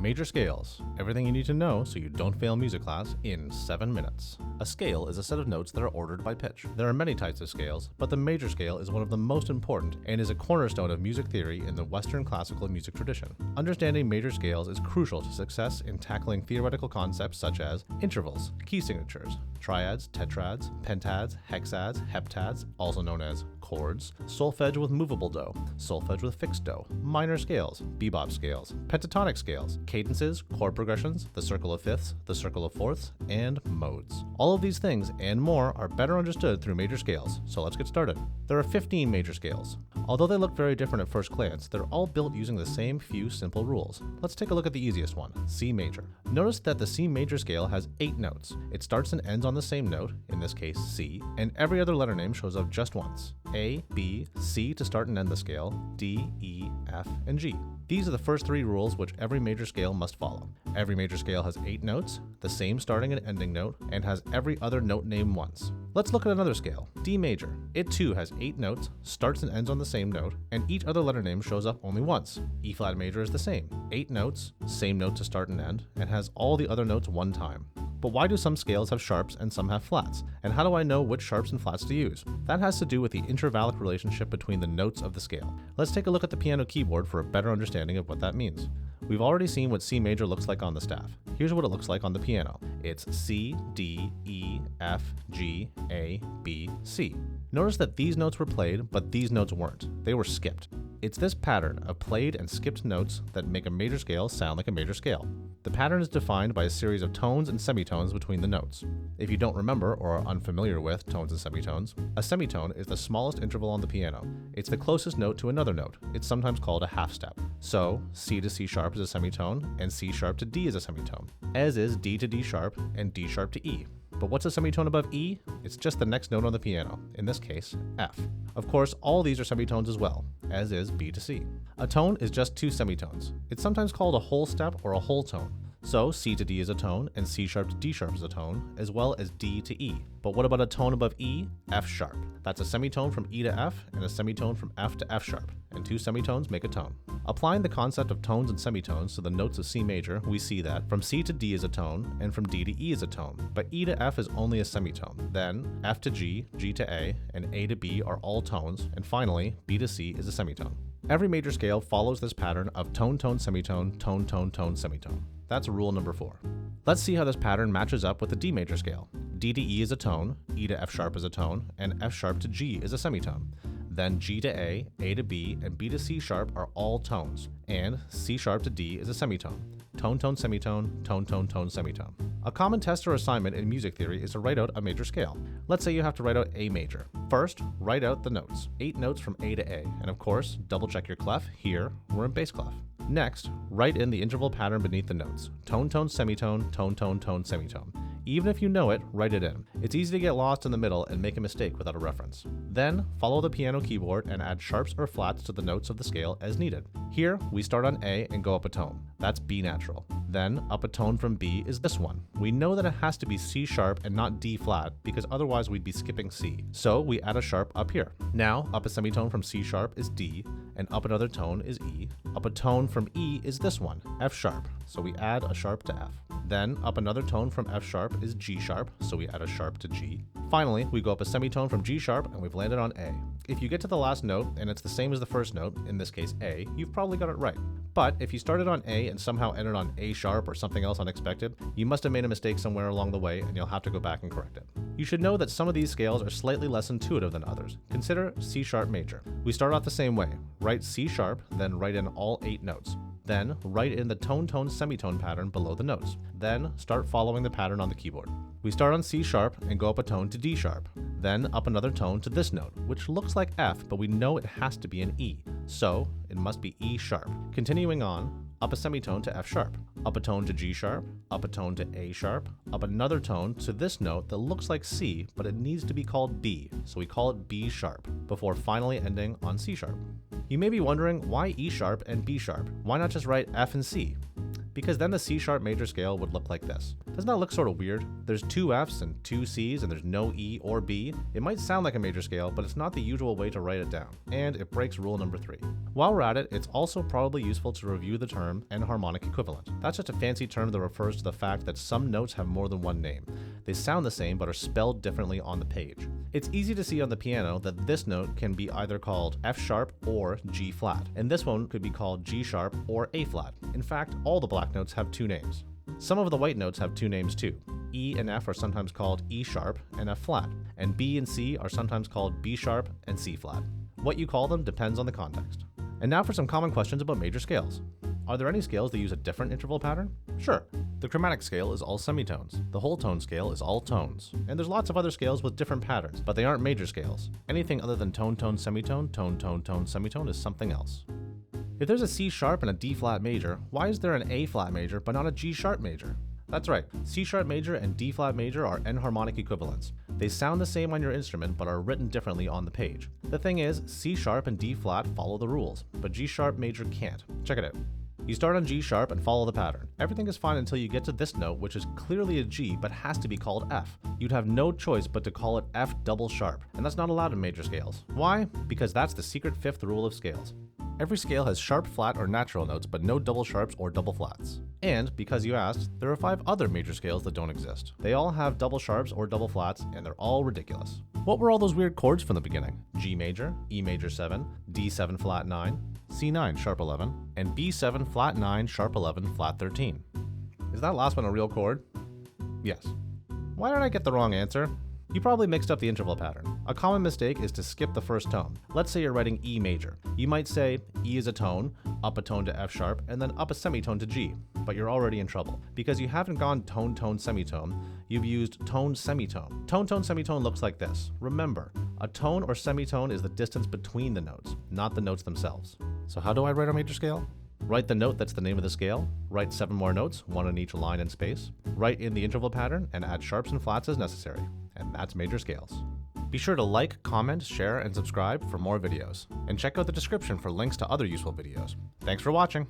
Major scales, everything you need to know so you don't fail music class in 7 minutes. A scale is a set of notes that are ordered by pitch. There are many types of scales, but the major scale is one of the most important and is a cornerstone of music theory in the Western classical music tradition. Understanding major scales is crucial to success in tackling theoretical concepts such as intervals, key signatures, triads, tetrads, pentads, hexads, heptads, also known as chords, solfege with movable do, solfege with fixed do, minor scales, bebop scales, pentatonic scales, cadences, chord progressions, the circle of fifths, the circle of fourths, and modes. All of these things and more are better understood through major scales, so let's get started. There are 15 major scales. Although they look very different at first glance, they're all built using the same few simple rules. Let's take a look at the easiest one, C major. Notice that the C major scale has 8 notes. It starts and ends on the same note, in this case C, and every other letter name shows up just once. A, B, C to start and end the scale, D, E, F, and G. These are the first 3 rules which every major scale must follow. Every major scale has 8 notes, the same starting and ending note, and has every other note name once. Let's look at another scale, D major. It too has 8 notes, starts and ends on the same note, and each other letter name shows up only once. E flat major is the same, 8 notes, same note to start and end, and has all the other notes one time. But why do some scales have sharps and some have flats? And how do I know which sharps and flats to use? That has to do with the intervallic relationship between the notes of the scale. Let's take a look at the piano keyboard for a better understanding of what that means. We've already seen what C major looks like on the staff. Here's what it looks like on the piano. It's C, D, E, F, G, A, B, C. Notice that these notes were played, but these notes weren't. They were skipped. It's this pattern of played and skipped notes that make a major scale sound like a major scale. The pattern is defined by a series of tones and semitones between the notes. If you don't remember or are unfamiliar with tones and semitones, a semitone is the smallest interval on the piano. It's the closest note to another note. It's sometimes called a half step. So, C to C sharp is a semitone, and C sharp to D is a semitone, as is D to D sharp and D sharp to E. But what's a semitone above E? It's just the next note on the piano, in this case, F. Of course, all these are semitones as well, as is B to C. A tone is just 2 semitones. It's sometimes called a whole step or a whole tone. So C to D is a tone, and C sharp to D sharp is a tone, as well as D to E. But what about a tone above E? F sharp. That's a semitone from E to F, and a semitone from F to F sharp, and 2 semitones make a tone. Applying the concept of tones and semitones to the notes of C major, we see that from C to D is a tone, and from D to E is a tone, but E to F is only a semitone. Then, F to G, G to A, and A to B are all tones, and finally, B to C is a semitone. Every major scale follows this pattern of tone, tone, semitone, tone, tone, tone, semitone. That's rule number 4. Let's see how this pattern matches up with the D major scale. D to E is a tone, E to F sharp is a tone, and F sharp to G is a semitone. Then G to A to B, and B to C sharp are all tones, and C sharp to D is a semitone. Tone, tone, semitone, tone, tone, tone, semitone. A common test or assignment in music theory is to write out a major scale. Let's say you have to write out A major. First, write out the notes. 8 notes from A to A, and of course, double check your clef. Here, we're in bass clef. Next, write in the interval pattern beneath the notes. Tone, tone, semitone, tone, tone, tone, semitone. Even if you know it, write it in. It's easy to get lost in the middle and make a mistake without a reference. Then, follow the piano keyboard and add sharps or flats to the notes of the scale as needed. Here, we start on A and go up a tone. That's B natural. Then, up a tone from B is this one. We know that it has to be C sharp and not D flat because otherwise we'd be skipping C. So we add a sharp up here. Now, up a semitone from C sharp is D, and up another tone is E. Up a tone from E is this one, F sharp. So we add a sharp to F. Then, up another tone from F sharp is G sharp, so we add a sharp to G. Finally, we go up a semitone from G sharp and we've landed on A. If you get to the last note and it's the same as the first note, in this case A, you've probably got it right. But if you started on A and somehow ended on A sharp or something else unexpected, you must have made a mistake somewhere along the way and you'll have to go back and correct it. You should know that some of these scales are slightly less intuitive than others. Consider C sharp major. We start off the same way. Write C sharp, then write in all 8 notes. Then, write in the tone-tone-semitone pattern below the notes. Then, start following the pattern on the keyboard. We start on C sharp and go up a tone to D sharp. Then, up another tone to this note, which looks like F, but we know it has to be an E. So, it must be E sharp. Continuing on, up a semitone to F sharp. Up a tone to G sharp. Up a tone to A sharp. Up another tone to this note that looks like C, but it needs to be called B, so we call it B sharp, before finally ending on C sharp. You may be wondering, why E sharp and B sharp? Why not just write F and C? because then the C-sharp major scale would look like this. Doesn't that look sort of weird? There's 2 Fs and 2 Cs and there's no E or B. It might sound like a major scale, but it's not the usual way to write it down, and it breaks rule number 3. While we're at it, it's also probably useful to review the term enharmonic equivalent. That's just a fancy term that refers to the fact that some notes have more than one name. They sound the same but are spelled differently on the page. It's easy to see on the piano that this note can be either called F sharp or G flat, and this one could be called G sharp or A flat. In fact, all the black notes have 2 names. Some of the white notes have 2 names too. E and F are sometimes called E sharp and F flat, and B and C are sometimes called B sharp and C flat. What you call them depends on the context. And now for some common questions about major scales. Are there any scales that use a different interval pattern? Sure. The chromatic scale is all semitones. The whole tone scale is all tones. And there's lots of other scales with different patterns, but they aren't major scales. Anything other than tone, tone, semitone, tone, tone, tone, semitone is something else. If there's a C sharp and a D flat major, why is there an A flat major but not a G sharp major? That's right, C sharp major and D flat major are enharmonic equivalents. They sound the same on your instrument but are written differently on the page. The thing is, C sharp and D flat follow the rules, but G sharp major can't. Check it out. You start on G sharp and follow the pattern. Everything is fine until you get to this note, which is clearly a G but has to be called F. You'd have no choice but to call it F double sharp, and that's not allowed in major scales. Why? Because that's the secret 5th rule of scales. Every scale has sharp, flat, or natural notes, but no double sharps or double flats. And, because you asked, there are 5 other major scales that don't exist. They all have double sharps or double flats, and they're all ridiculous. What were all those weird chords from the beginning? G major, E major 7, D7 flat 9, C9 sharp 11, and B7 flat 9 sharp 11 flat 13. Is that last one a real chord? Yes. Why did I get the wrong answer? You probably mixed up the interval pattern. A common mistake is to skip the first tone. Let's say you're writing E major. You might say E is a tone, up a tone to F sharp, and then up a semitone to G. But you're already in trouble. Because you haven't gone tone, tone, semitone, you've used tone, semitone. Tone, tone, semitone looks like this. Remember, a tone or semitone is the distance between the notes, not the notes themselves. So how do I write a major scale? Write the note that's the name of the scale, write 7 more notes, 1 on each line and space, write in the interval pattern, and add sharps and flats as necessary. And that's major scales. Be sure to like, comment, share, and subscribe for more videos. And check out the description for links to other useful videos. Thanks for watching!